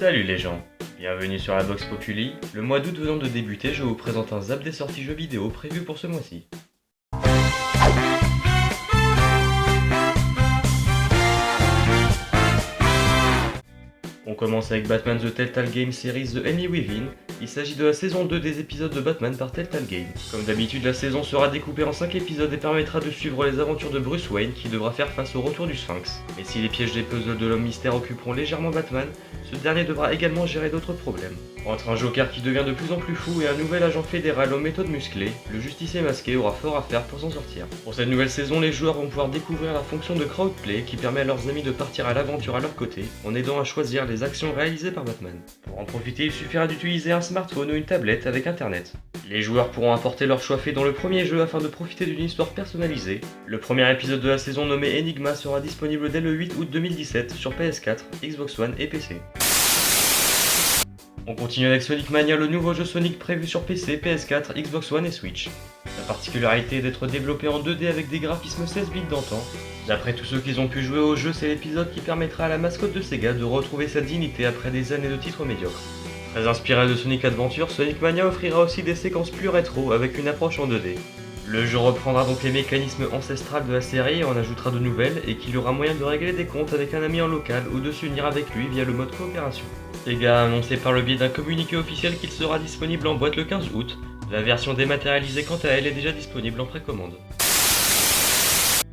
Salut les gens, bienvenue sur la Vox Populi. Le mois d'août venant de débuter, je vous présente un zap des sorties jeux vidéo prévues pour ce mois-ci. On commence avec Batman The Telltale Game Series The Enemy Within. Il s'agit de la saison 2 des épisodes de Batman par Telltale Game. Comme d'habitude, la saison sera découpée en 5 épisodes et permettra de suivre les aventures de Bruce Wayne qui devra faire face au retour du Sphinx. Mais si les pièges des puzzles de l'homme mystère occuperont légèrement Batman, ce dernier devra également gérer d'autres problèmes. Entre un Joker qui devient de plus en plus fou et un nouvel agent fédéral aux méthodes musclées, le justicier masqué aura fort à faire pour s'en sortir. Pour cette nouvelle saison, les joueurs vont pouvoir découvrir la fonction de crowdplay qui permet à leurs amis de partir à l'aventure à leur côté, en aidant à choisir les actions réalisées par Batman. Pour en profiter, il suffira d'utiliser un smartphone ou une tablette avec internet. Les joueurs pourront apporter leur choix fait dans le premier jeu afin de profiter d'une histoire personnalisée. Le premier épisode de la saison nommé Enigma sera disponible dès le 8 août 2017 sur PS4, Xbox One et PC. On continue avec Sonic Mania, le nouveau jeu Sonic prévu sur PC, PS4, Xbox One et Switch. La particularité est d'être développé en 2D avec des graphismes 16 bits d'antan. D'après tous ceux qui ont pu jouer au jeu, c'est l'épisode qui permettra à la mascotte de Sega de retrouver sa dignité après des années de titres médiocres. Très inspiré de Sonic Adventure, Sonic Mania offrira aussi des séquences plus rétro avec une approche en 2D. Le jeu reprendra donc les mécanismes ancestrales de la série et en ajoutera de nouvelles, et qu'il aura moyen de régler des comptes avec un ami en local ou de s'unir avec lui via le mode coopération. Sega a annoncé par le biais d'un communiqué officiel qu'il sera disponible en boîte le 15 août. La version dématérialisée quant à elle est déjà disponible en précommande.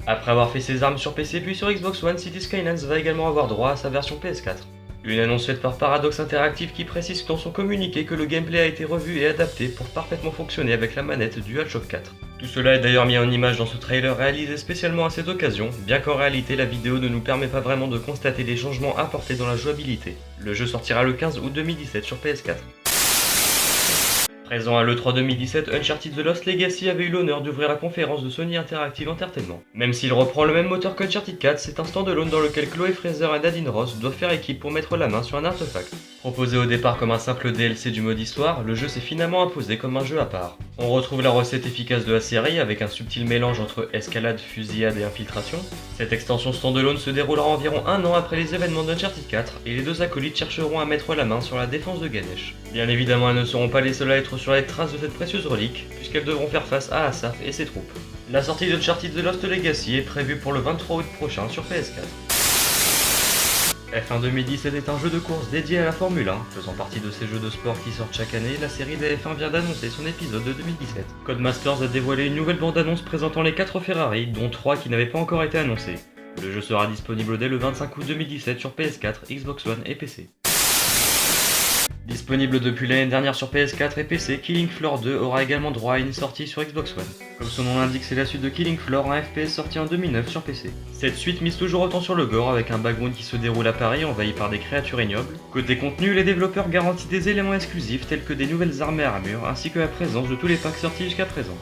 Après avoir fait ses armes sur PC puis sur Xbox One, Cities Skylines va également avoir droit à sa version PS4. Une annonce faite par Paradox Interactive qui précise dans son communiqué que le gameplay a été revu et adapté pour parfaitement fonctionner avec la manette DualShock 4. Tout cela est d'ailleurs mis en image dans ce trailer réalisé spécialement à cette occasion, bien qu'en réalité la vidéo ne nous permet pas vraiment de constater les changements apportés dans la jouabilité. Le jeu sortira le 15 août 2017 sur PS4. Présent à l'E3 2017, Uncharted The Lost Legacy avait eu l'honneur d'ouvrir la conférence de Sony Interactive Entertainment. Même s'il reprend le même moteur qu'Uncharted 4, c'est un standalone dans lequel Chloé Fraser et Nadine Ross doivent faire équipe pour mettre la main sur un artefact. Proposé au départ comme un simple DLC du mode histoire, le jeu s'est finalement imposé comme un jeu à part. On retrouve la recette efficace de la série avec un subtil mélange entre escalade, fusillade et infiltration. Cette extension standalone se déroulera environ un an après les événements d'Uncharted 4 et les deux acolytes chercheront à mettre la main sur la défense de Ganesh. Bien évidemment, elles ne seront pas les seules à être sur les traces de cette précieuse relique, puisqu'elles devront faire face à Asaph et ses troupes. La sortie d'Uncharted The Lost Legacy est prévue pour le 23 août prochain sur PS4. F1 2017 est un jeu de course dédié à la Formule 1. Faisant partie de ces jeux de sport qui sortent chaque année, la série des F1 vient d'annoncer son épisode de 2017. Codemasters a dévoilé une nouvelle bande-annonce présentant les 4 Ferrari, dont 3 qui n'avaient pas encore été annoncés. Le jeu sera disponible dès le 25 août 2017 sur PS4, Xbox One et PC. Disponible depuis l'année dernière sur PS4 et PC, Killing Floor 2 aura également droit à une sortie sur Xbox One. Comme son nom l'indique, c'est la suite de Killing Floor, un FPS sorti en 2009 sur PC. Cette suite mise toujours autant sur le gore avec un background qui se déroule à Paris envahi par des créatures ignobles. Côté contenu, les développeurs garantissent des éléments exclusifs tels que des nouvelles armes et armures ainsi que la présence de tous les packs sortis jusqu'à présent.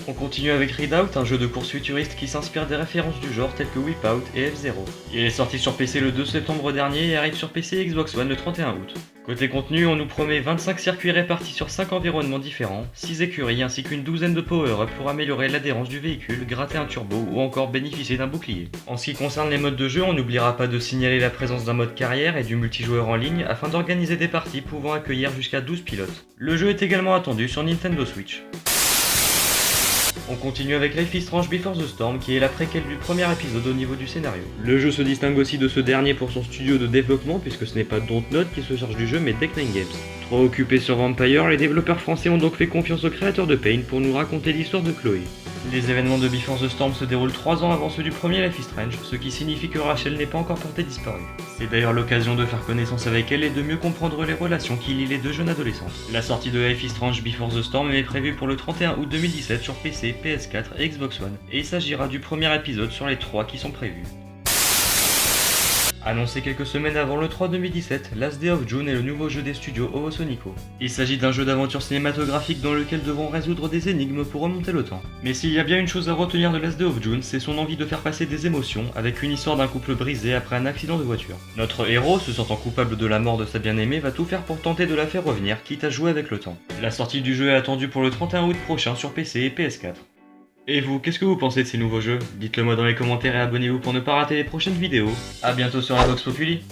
On continue avec Redoubt, un jeu de course futuriste qui s'inspire des références du genre telles que Wipeout et F-Zero. Il est sorti sur PC le 2 septembre dernier et arrive sur PC et Xbox One le 31 août. Côté contenu, on nous promet 25 circuits répartis sur 5 environnements différents, 6 écuries ainsi qu'une douzaine de power-up pour améliorer l'adhérence du véhicule, gratter un turbo ou encore bénéficier d'un bouclier. En ce qui concerne les modes de jeu, on n'oubliera pas de signaler la présence d'un mode carrière et du multijoueur en ligne afin d'organiser des parties pouvant accueillir jusqu'à 12 pilotes. Le jeu est également attendu sur Nintendo Switch. On continue avec Life is Strange Before the Storm qui est la préquelle du premier épisode au niveau du scénario. Le jeu se distingue aussi de ce dernier pour son studio de développement puisque ce n'est pas Dontnod qui se charge du jeu mais Deck9 Games. Trop occupés sur Vampire, les développeurs français ont donc fait confiance au créateur de Pain pour nous raconter l'histoire de Chloé. Les événements de Before the Storm se déroulent 3 ans avant ceux du premier Life is Strange, ce qui signifie que Rachel n'est pas encore portée disparue. C'est d'ailleurs l'occasion de faire connaissance avec elle et de mieux comprendre les relations qui lient les deux jeunes adolescentes. La sortie de Life is Strange Before the Storm est prévue pour le 31 août 2017 sur PC, PS4 et Xbox One, et il s'agira du premier épisode sur les 3 qui sont prévus. Annoncé quelques semaines avant le 3 2017, Last Day of June est le nouveau jeu des studios Ovo Sonico. Il s'agit d'un jeu d'aventure cinématographique dans lequel devront résoudre des énigmes pour remonter le temps. Mais s'il y a bien une chose à retenir de Last Day of June, c'est son envie de faire passer des émotions avec une histoire d'un couple brisé après un accident de voiture. Notre héros, se sentant coupable de la mort de sa bien-aimée, va tout faire pour tenter de la faire revenir, quitte à jouer avec le temps. La sortie du jeu est attendue pour le 31 août prochain sur PC et PS4. Et vous, qu'est-ce que vous pensez de ces nouveaux jeux? Dites-le moi dans les commentaires et abonnez-vous pour ne pas rater les prochaines vidéos. A bientôt sur la Vox Populi.